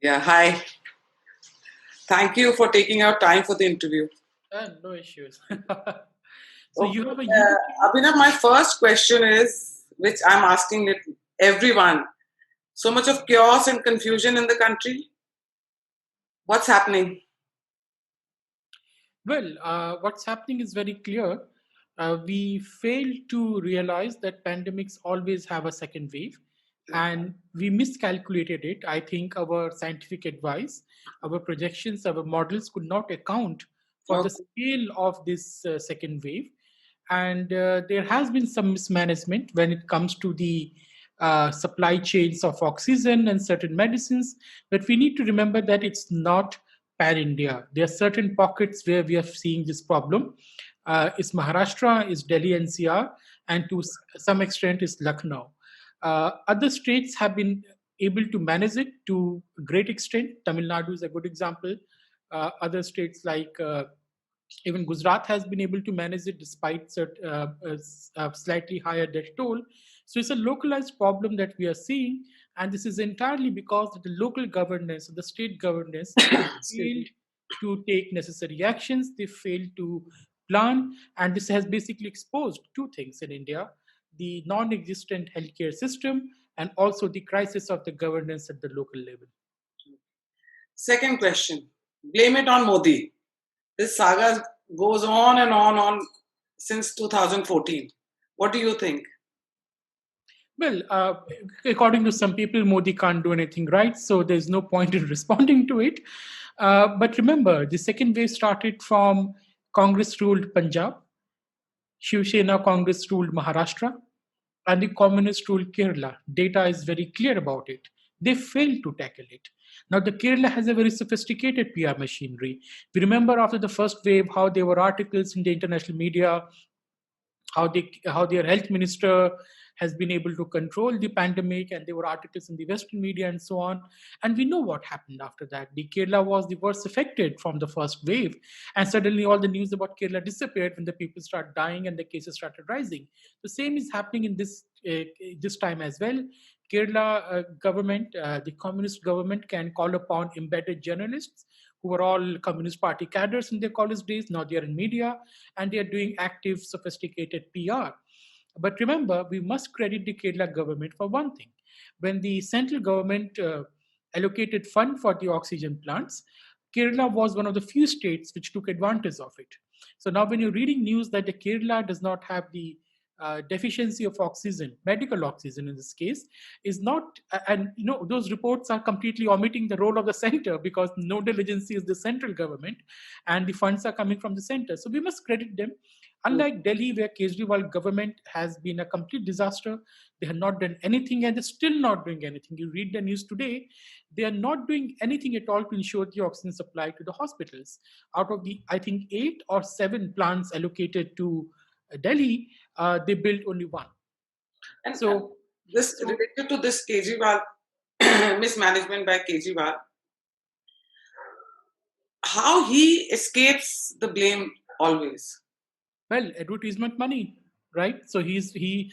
Yeah, hi. Thank you for taking out time for the interview. No issues. So Okay. you have a YouTube channel? Abhinav, my first question is, which I'm asking it everyone. So much of chaos and confusion in the country. What's happening? Well, what's happening is very clear. We fail to realize that pandemics always have a second wave, and we miscalculated it. I think our scientific advice, our projections, our models could not account for the Okay. scale of this second wave. And there has been some mismanagement when it comes to the supply chains of oxygen and certain medicines. But we need to remember that it's not pan India. There are certain pockets where we are seeing this problem. It's Maharashtra, it's Delhi NCR, and to some extent is Lucknow. Other states have been able to manage it to a great extent. Tamil Nadu is a good example. Other states like even Gujarat has been able to manage it despite a slightly higher death toll. So it's a localized problem that we are seeing, and this is entirely because of the local governance, the state governance, Excuse failed me. to take necessary actions. They failed to plan, and this has basically exposed two things in India: the non-existent healthcare system and also the crisis of the governance at the local level. Second question. Blame it on Modi. This saga goes on and on since 2014. What do you think? Well, according to some people, Modi can't do anything right, so there's no point in responding to it. But remember, the second wave started from Congress ruled Punjab, Shiv Sena Congress ruled Maharashtra, and the communist ruled Kerala. Data is very clear about it. They failed to tackle it. Now, the Kerala has a very sophisticated PR machinery. We remember after the first wave how there were articles in the international media how their health minister has been able to control the pandemic, and there were articles in the western media and so on. And we know what happened after that. The Kerala was the worst affected from the first wave, and suddenly all the news about Kerala disappeared when the people start dying and the cases started rising. The same is happening in this time as well. Kerala government, the communist government, can call upon embedded journalists who were all Communist Party cadres in their college days. Now they are in media and they are doing active, sophisticated PR. But remember, we must credit the Kerala government for one thing. When the central government allocated fund for the oxygen plants, Kerala was one of the few states which took advantage of it. So now, when you're reading news that the Kerala does not have the deficiency of oxygen, medical oxygen in this case, is not, and those reports are completely omitting the role of the center because nodal agency is the central government, and the funds are coming from the center. So we must credit them. Unlike Delhi, where Kejriwal government has been a complete disaster, they have not done anything and they're still not doing anything. You read the news today, they are not doing anything at all to ensure the oxygen supply to the hospitals. Out of the, I think, 8 or 7 plants allocated to Delhi, they built only one. And So, this so related to this Kejriwal mismanagement by Kejriwal, how he escapes the blame always. well, advertisement money, right? So he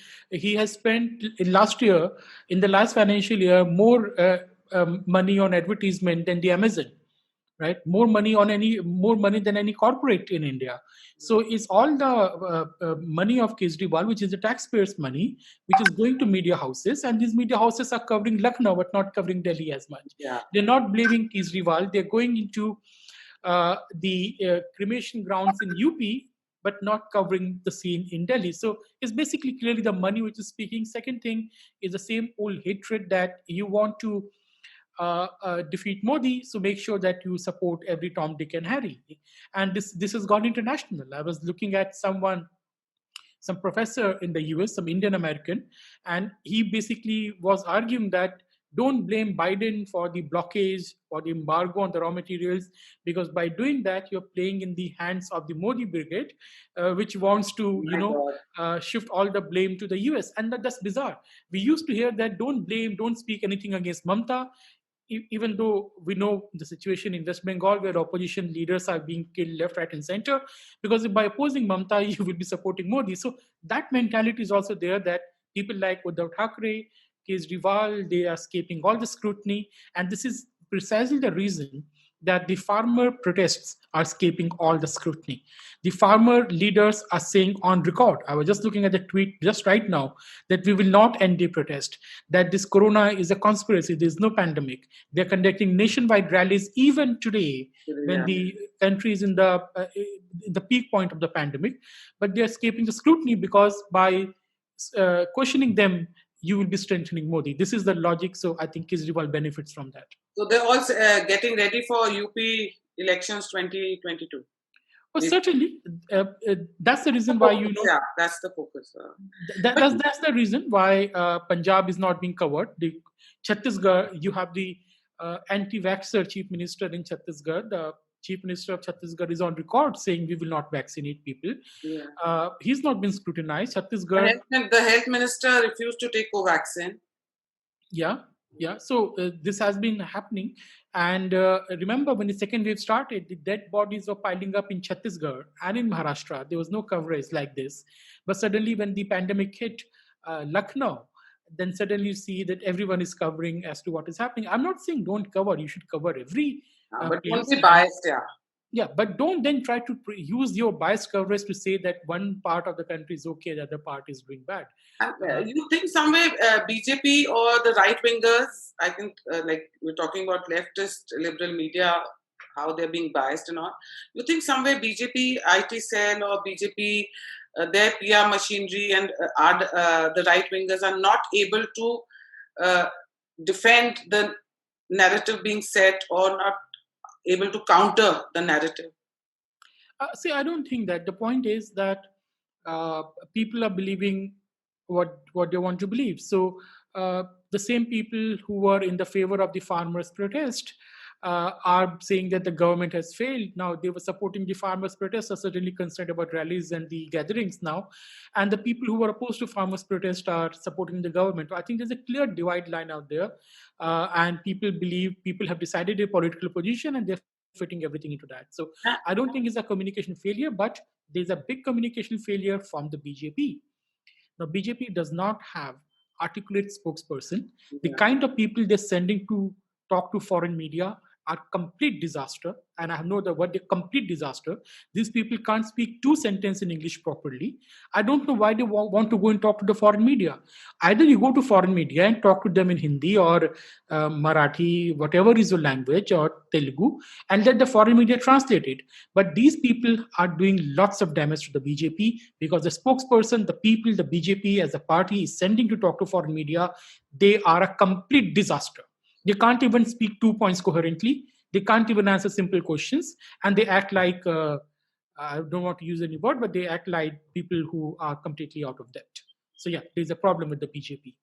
has spent in last year, in the last financial year, more money on advertisement than the Amazon, right? More money than any corporate in India. So it's all the money of Kejriwal, which is the taxpayers' money, which is going to media houses, and these media houses are covering Lucknow but not covering Delhi as much. Yeah. They're not blaming Kejriwal. They're going into the cremation grounds in UP, but not covering the scene in Delhi. So it's basically clearly the money which is speaking. Second thing is the same old hatred that you want to defeat Modi, so make sure that you support every Tom, Dick, and Harry. And this has gone international. I was looking at some professor in the US, some Indian American, and he basically was arguing that don't blame Biden for the blockage or the embargo on the raw materials, because by doing that, you're playing in the hands of the Modi brigade, which wants to, My God. shift all the blame to the US. And that's bizarre. We used to hear that don't blame, don't speak anything against Mamta, even though we know the situation in West Bengal where opposition leaders are being killed left, right, and center, because by opposing Mamta, you will be supporting Modi. So that mentality is also there that people like Uddhav Thackeray, Kejriwal, they are escaping all the scrutiny. And this is precisely the reason that the farmer protests are escaping all the scrutiny. The farmer leaders are saying on record, I was just looking at the tweet just right now, that we will not end the protest, that this corona is a conspiracy, there's no pandemic. They're conducting nationwide rallies even today when the country is in the peak point of the pandemic, but they're escaping the scrutiny because by questioning them, you will be strengthening Modi. This is the logic. So I think Kejriwal benefits from that. So they're all getting ready for UP elections 2022. Oh, certainly. That's the reason why, Yeah, that's the focus. That's the reason why Punjab is not being covered. The Chhattisgarh, you have the anti-vaxxer chief minister in Chhattisgarh. The chief minister of Chhattisgarh is on record saying we will not vaccinate people. Yeah. He's not been scrutinized. Chhattisgarh. The health minister refused to take Covaxin. Yeah. So this has been happening. And remember, when the second wave started, the dead bodies were piling up in Chhattisgarh and in Maharashtra. There was no coverage like this. But suddenly, when the pandemic hit Lucknow, then suddenly you see that everyone is covering as to what is happening. I'm not saying don't cover. You should cover every. But don't be biased, yeah. Yeah, but don't then try to use your biased coverage to say that one part of the country is okay, the other part is doing bad. You think somewhere BJP or the right-wingers, I think like we're talking about leftist liberal media, how they're being biased and all. You think somewhere BJP, IT cell or BJP, their PR machinery and the right-wingers are not able to defend the narrative being set or not able to counter the narrative? See, I don't think that. The point is that people are believing what they want to believe. So the same people who were in the favor of the farmers' protest are saying that the government has failed. Now they were supporting the farmers' protests, are certainly concerned about rallies and the gatherings now. And the people who were opposed to farmers' protest are supporting the government. I think there's a clear divide line out there. And people have decided their political position and they're fitting everything into that. So I don't think it's a communication failure, but there's a big communication failure from the BJP. Now, BJP does not have articulate spokesperson. The kind of people they're sending to talk to foreign media are complete disaster. And I have no the word, they're complete disaster. These people can't speak 2 sentences in English properly. I don't know why they want to go and talk to the foreign media. Either you go to foreign media and talk to them in Hindi or Marathi, whatever is your language, or Telugu, and let the foreign media translate it. But these people are doing lots of damage to the BJP because the spokesperson, the people, the BJP as a party is sending to talk to foreign media, they are a complete disaster. They can't even speak 2 points coherently. They can't even answer simple questions. And they act like, I don't want to use any word, but they act like people who are completely out of debt. So yeah, there's a problem with the BJP.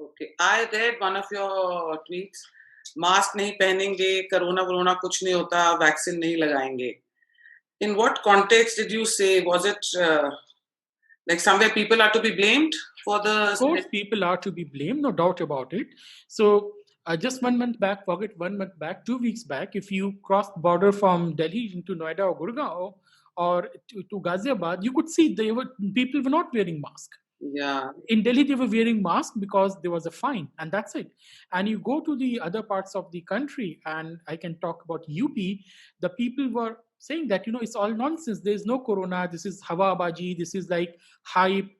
Okay. I read one of your tweets. Mask nahi pehenenge, corona kuch nahi hota, vaccine nahi lagayenge. In what context did you say? Was it like somewhere people are to be blamed for the... Of course, people are to be blamed, no doubt about it. So just 1 month back, 2 weeks back, if you crossed the border from Delhi into Noida or Gurgaon or to Ghaziabad, you could see people were not wearing masks. Yeah. In Delhi, they were wearing masks because there was a fine, and that's it. And you go to the other parts of the country, and I can talk about UP, the people were saying that, it's all nonsense. There's no corona. This is hawabaji. This is like hype.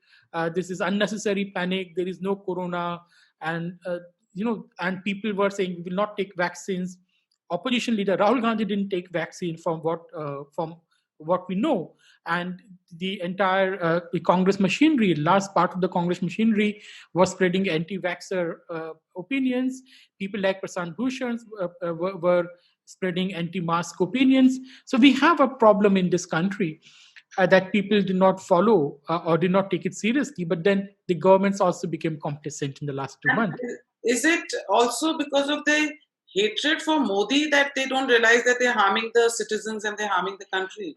This is unnecessary panic. There is no corona. And, and people were saying we will not take vaccines. Opposition leader Rahul Gandhi didn't take vaccine from what we know. And the entire the Congress machinery, last part of the Congress machinery was spreading anti-vaxxer opinions. People like Prashant Bhushan were spreading anti-mask opinions. So we have a problem in this country that people did not follow or did not take it seriously. But then the governments also became complacent in the last 2 months. Is it also because of the hatred for Modi that they don't realize that they're harming the citizens and they're harming the country?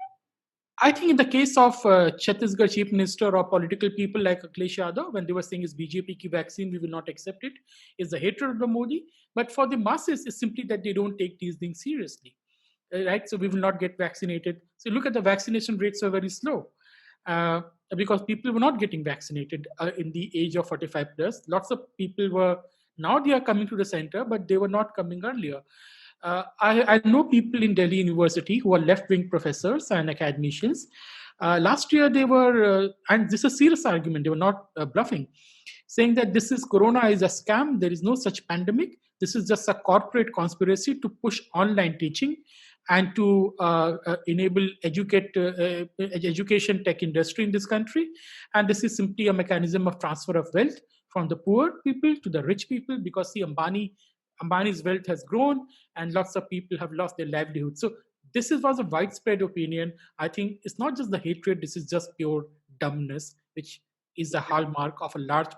I think in the case of Chhattisgarh chief minister or political people like Akhilesh Yadav, when they were saying it's BJP ki vaccine, we will not accept it, is the hatred of the Modi. But for the masses, it's simply that they don't take these things seriously, right? So we will not get vaccinated. So look at the vaccination rates are very slow because people were not getting vaccinated in the age of 45 plus. Lots of people were Now they are coming to the center, but they were not coming earlier. I know people in Delhi University who are left-wing professors and academicians. Last year they were, and this is a serious argument, they were not bluffing, saying that this is Corona is a scam, there is no such pandemic. This is just a corporate conspiracy to push online teaching and to enable education tech industry in this country. And this is simply a mechanism of transfer of wealth from the poor people to the rich people, because the Ambani's wealth has grown and lots of people have lost their livelihood. So this was a widespread opinion. I think it's not just the hatred, this is just pure dumbness, which is the hallmark of a large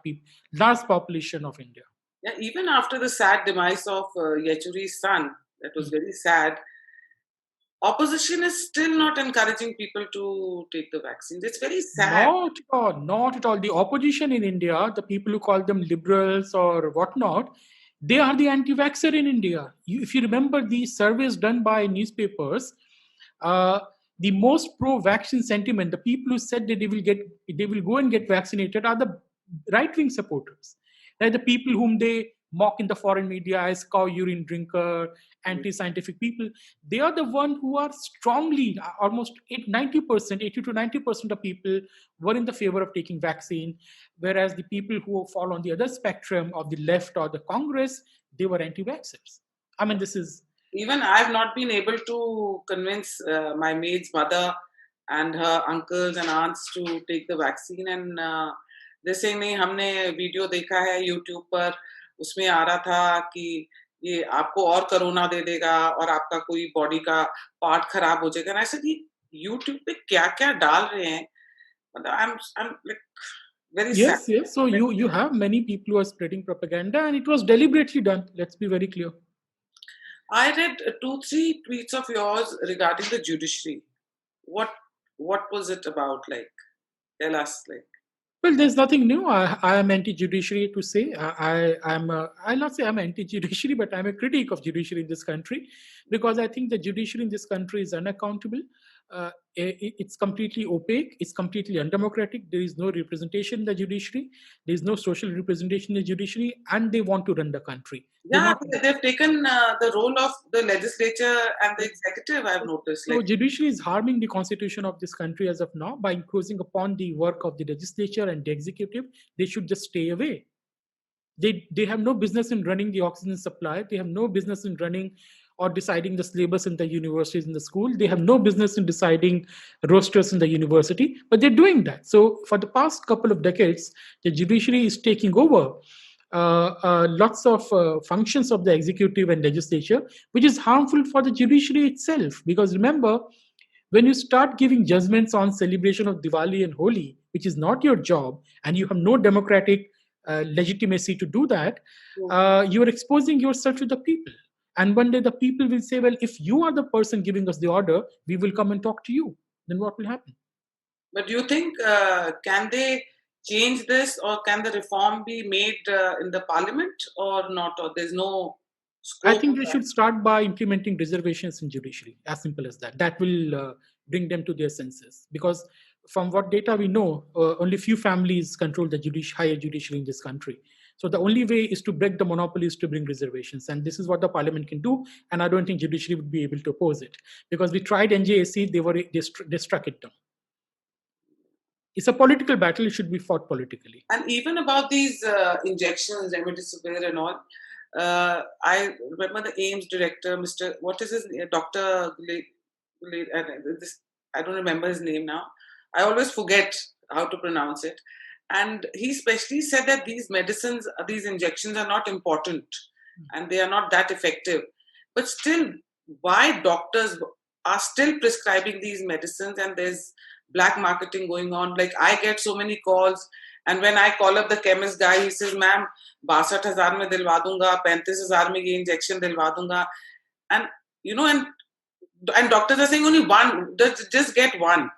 population of India. Yeah, even after the sad demise of Yechuri's son, that was very sad. Opposition is still not encouraging people to take the vaccines. It's very sad. Not at all. Not at all. The opposition in India, the people who call them liberals or whatnot, they are the anti-vaxxer in India. If you remember the surveys done by newspapers, the most pro-vaccine sentiment, the people who said that they will go and get vaccinated, are the right-wing supporters. They're the people whom they mock in the foreign media as cow urine drinker, anti-scientific people. They are the one who are strongly, almost 80 to 90% of people were in the favor of taking vaccine, whereas the people who fall on the other spectrum of the left or the Congress, they were anti-vaxxers. I mean, this is... Even I've not been able to convince my maid's mother and her uncles and aunts to take the vaccine. And they're saying, नहीं, हमने video देखा है YouTube पर, उसमें आ रहा था कि ये आपको और कोरोना दे देगा और आपका कोई बॉडी का पार्ट खराब हो जाएगा. And I said, YouTube पे क्या-क्या डाल रहे हैं? I'm like very sad. Yes. So you have many people who are spreading propaganda, and it was deliberately done. Let's be very clear. I read 2-3 tweets of yours regarding the judiciary. What was it about? Like, tell us. Like, well, there's nothing new. I am anti-judiciary to say. I'll not say I'm anti-judiciary, but I'm a critic of judiciary in this country, because I think the judiciary in this country is unaccountable. It's completely opaque. It's completely undemocratic. There is no representation in the judiciary. There is no social representation in the judiciary, and they want to run the country. Yeah, they've taken the role of the legislature and the executive, I've noticed. So judiciary is harming the constitution of this country as of now by imposing upon the work of the legislature and the executive. They should just stay away. They have no business in running the oxygen supply. They have no business in running or deciding the syllabus in the universities, in the school. They have no business in deciding rosters in the university, but they're doing that. So for the past couple of decades, the judiciary is taking over lots of functions of the executive and legislature, which is harmful for the judiciary itself. Because remember, when you start giving judgments on celebration of Diwali and Holi, which is not your job, and you have no democratic legitimacy to do that, you are exposing yourself to the people. And one day the people will say, well, if you are the person giving us the order, we will come and talk to you. Then what will happen? But do you think, can they change this, or can the reform be made in the parliament or not? Or there's no scope? I think they should start by implementing reservations in judiciary. As simple as that. That will bring them to their senses. Because from what data we know, only few families control the higher judiciary in this country. So the only way is to break the monopolies to bring reservations. And this is what the parliament can do. And I don't think judiciary would be able to oppose it. Because we tried NJAC, they struck it down. It's a political battle. It should be fought politically. And even about these injections, remdesivir and all, I remember the AIIMS director, what is his name? Dr. I don't remember his name now. I always forget how to pronounce it. And he especially said that these medicines, these injections are not important and they are not that effective. But still, why doctors are still prescribing these medicines, and there's black marketing going on? Like, I get so many calls, and when I call up the chemist guy, he says, ma'am, 62,000 mein dilwa dunga, 35,000 mein ye injection dilwa dunga. And, you know, and doctors are saying only one, just get one.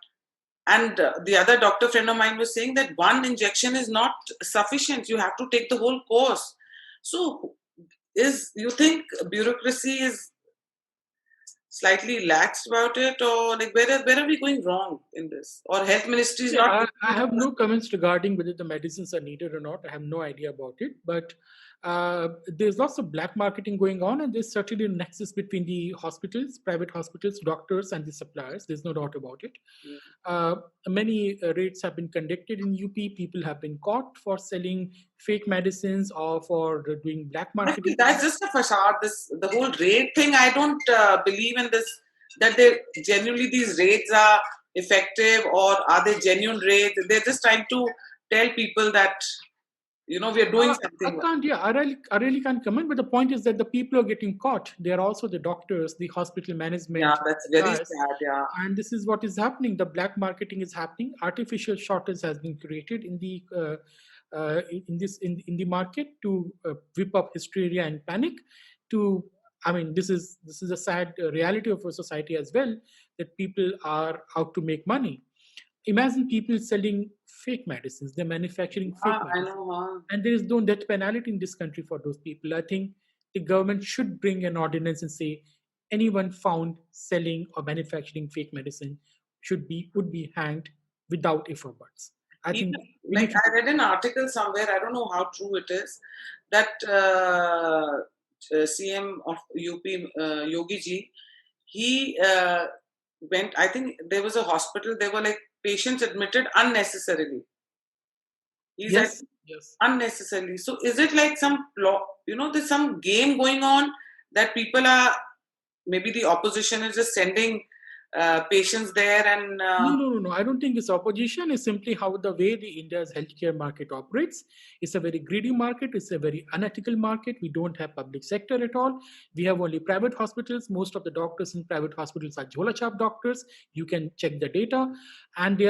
And the other doctor friend of mine was saying that one injection is not sufficient. You have to take the whole course. So you think bureaucracy is slightly lax about it, or like where are we going wrong in this? Or health ministry is not... I have no comments regarding whether the medicines are needed or not. I have no idea about it. But there's lots of black marketing going on, and there's certainly a nexus between the hospitals, private hospitals, doctors, and the suppliers. There's no doubt about it. Many raids have been conducted in UP. People have been caught for selling fake medicines or for doing black I marketing. think that's just a facade. The whole raid thing, I don't believe in this, that they genuinely these raids are effective, or are they genuine raids? They're just trying to tell people that, we are doing something. I really can't comment, but the point is that the people are getting caught. They are also the doctors, the hospital management. Yeah, that's very sad. Yeah, and this is what is happening. The black marketing is happening. Artificial shortage has been created in the in the market to whip up hysteria and panic. This is a sad reality of our society as well, that people are out to make money. Imagine people selling fake medicines. They're manufacturing fake medicines. I know. And there is no death penalty in this country for those people. I think the government should bring an ordinance and say anyone found selling or manufacturing fake medicine would be hanged without if or buts. I read an article somewhere, I don't know how true it is, that CM of UP, Yogi Ji, he went, I think there was a hospital, there were like patients admitted unnecessarily. Yes. Unnecessarily. So is it like some plot, there's some game going on that people are, maybe the opposition is just sending patients there and... No. I don't think it's opposition. It's simply how the way the India's healthcare market operates. It's a very greedy market. It's a very unethical market. We don't have public sector at all. We have only private hospitals. Most of the doctors in private hospitals are jhola chap doctors. You can check the data, and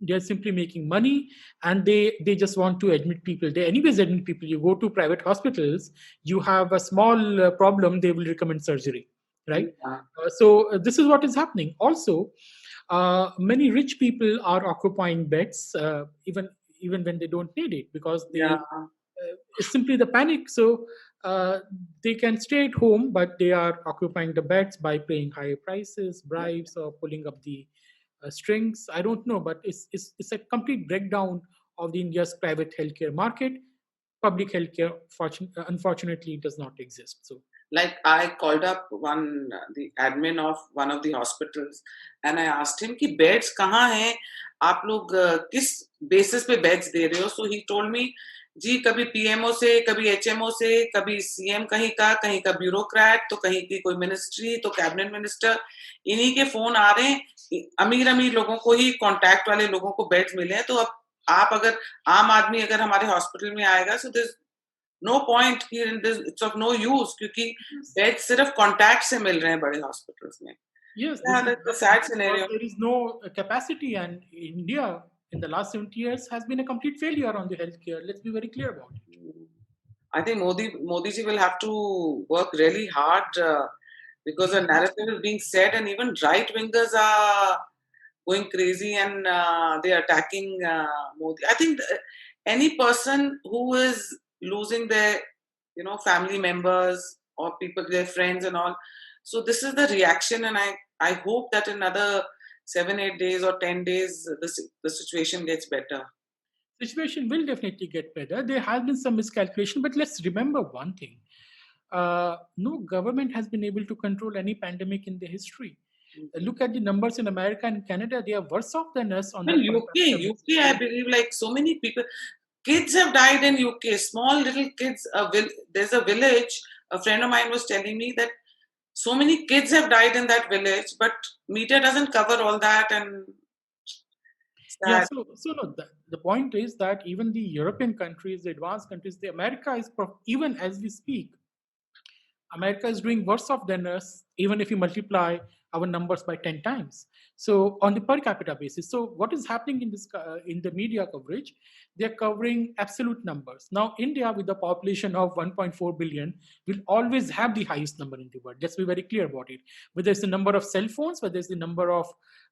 they're simply making money, and they just want to admit people. They anyways admit people. You go to private hospitals, you have a small problem, they will recommend surgery. Right. So this is what is happening. Also, many rich people are occupying beds even when they don't need it, because it's simply the panic. So they can stay at home, but they are occupying the beds by paying higher prices, bribes, or pulling up the strings. I don't know, but it's a complete breakdown of the India's private healthcare market. Public healthcare, unfortunately, does not exist. So. Like I called up the admin of one of the hospitals, and I asked him कि beds कहाँ हैं, आप लोग किस basis पे beds दे रहे हो? So he told me, जी कभी PMO से, कभी HMO से, कभी CM कहीं का bureaucrat, तो कहीं की कोई ministry, तो cabinet minister, इन्हीं के phone आ रहे हैं, अमीर लोगों को ही contact वाले लोगों को beds मिले हैं. तो अब आप अगर आम आदमी अगर हमारे hospital में आएगा, so there's no point here in this, it's of no use, क्योंकि beds सिर्फ contact से मिल रहे हैं बड़े hospitals में. Yes, that's a sad scenario. There is no capacity, and India in the last 70 years has been a complete failure on the healthcare. Let's be very clear about it. I think Modi ji will have to work really hard because a narrative is being said, and even right wingers are going crazy and they are attacking Modi. I think any person who is losing their family members or people, their friends and all, so this is the reaction, and I hope that in another 7-8 days or 10 days the situation gets better. Situation will definitely get better. There has been some miscalculation, but let's remember one thing. No government has been able to control any pandemic in the history. Look at the numbers in America and Canada. They are worse off than us. On UK, I believe, like so many people, kids have died in UK. Small little kids. There's a village. A friend of mine was telling me that so many kids have died in that village, but media doesn't cover all that. And yeah, so no, the point is that even the European countries, the advanced countries, America is even as we speak, America is doing worse off than us, even if you multiply our numbers by 10 times. So on the per capita basis, so what is happening in this in the media coverage? They're covering absolute numbers. Now, India, with a population of 1.4 billion, will always have the highest number in the world. Let's be very clear about it. Whether it's the number of cell phones, whether it's the number of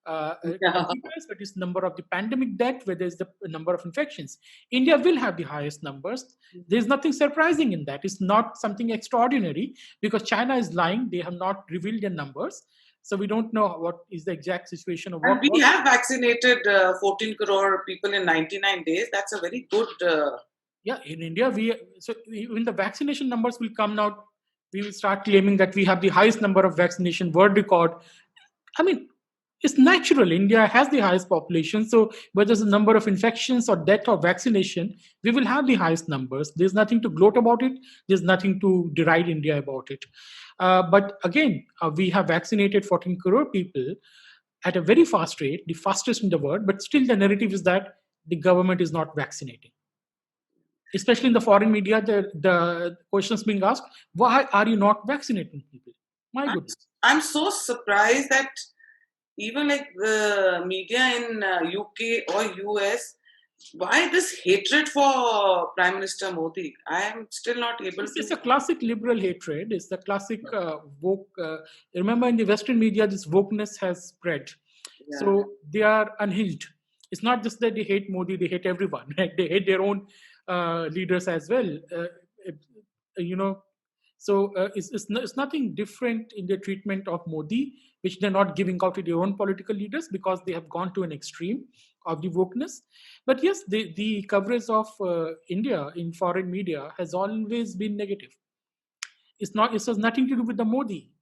computers, whether it's the number of the pandemic death, whether it's the number of infections, India will have the highest numbers. There's nothing surprising in that. It's not something extraordinary, because China is lying. They have not revealed their numbers. So we don't know what is the exact situation of what. And we have vaccinated 14 crore people in 99 days. That's a very good. Yeah, in India, when the vaccination numbers will come out, we will start claiming that we have the highest number of vaccination, world record. I mean, it's natural. India has the highest population, so whether it's the number of infections or death or vaccination, we will have the highest numbers. There's nothing to gloat about it. There's nothing to deride India about it. But again, we have vaccinated 14 crore people at a very fast rate, the fastest in the world. But still, the narrative is that the government is not vaccinating. Especially in the foreign media, the questions being asked, why are you not vaccinating people? My goodness. I'm so surprised that even like the media in UK or US, why this hatred for Prime Minister Modi? I am still not able to. It's a classic liberal hatred. It's the classic woke. Remember, in the Western media, this wokeness has spread. Yeah. So they are unhinged. It's not just that they hate Modi; they hate everyone. They hate their own leaders as well. So it's nothing different in the treatment of Modi, which they're not giving out to their own political leaders because they have gone to an extreme of the wokeness. But yes, the coverage of India in foreign media has always been negative. It has nothing to do with the Modi,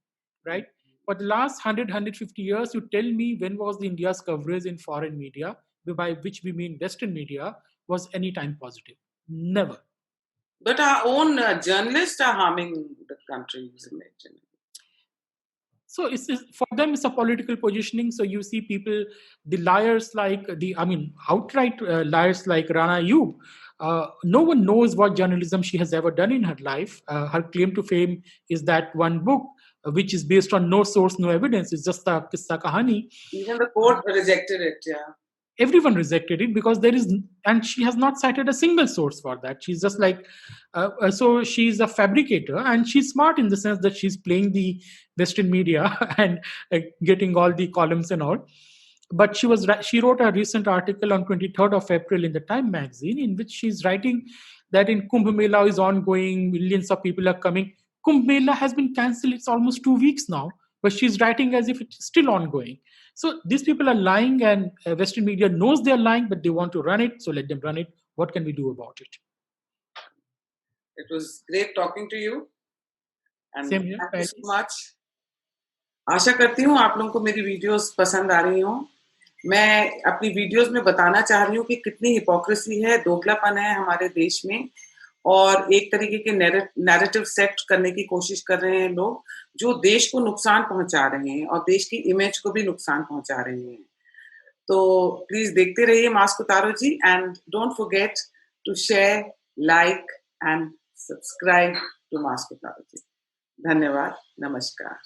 right? For the last 150 years, you tell me when was the India's coverage in foreign media, by which we mean Western media, was any time positive? Never. But our own journalists are harming the country's image. So for them, it's a political positioning. So you see people, the liars outright liars like Rana Ayyub. No one knows what journalism she has ever done in her life. Her claim to fame is that one book, which is based on no source, no evidence. It's just a kissa kahani. Even the court rejected it, yeah. Everyone rejected it because and she has not cited a single source for that. She's just like, so she's a fabricator, and she's smart in the sense that she's playing the Western media and getting all the columns and all. But she wrote a recent article on 23rd of April in the Time magazine, in which she's writing that in Kumbh Mela is ongoing, millions of people are coming. Kumbh Mela has been cancelled. It's almost 2 weeks now, but she's writing as if it's still ongoing. So these people are lying, and Western media knows they're lying, but they want to run it. So let them run it. What can we do about it? It was great talking to you. And Same here. Thank you so much. आशा करती हूँ आप लोगों को मेरी videos पसंद आ रही हों। मैं अपनी वीडियोस में बताना चाह रही हूँ कि कितनी हिपोक्रेसी है, दोगलापन है हमारे देश में, और एक तरीके के नैरेटिव सेट करने की कोशिश कर रहे हैं लोग, जो देश को नुकसान पहुंचा रहे हैं और देश की इमेज को भी नुकसान पहुंचा रहे हैं। तो प्लीज देखते रहिए मास्क उतारो जी, and don't forget to share, like and subscribe to mask उतारो जी। धन्यवाद, नमस्कार।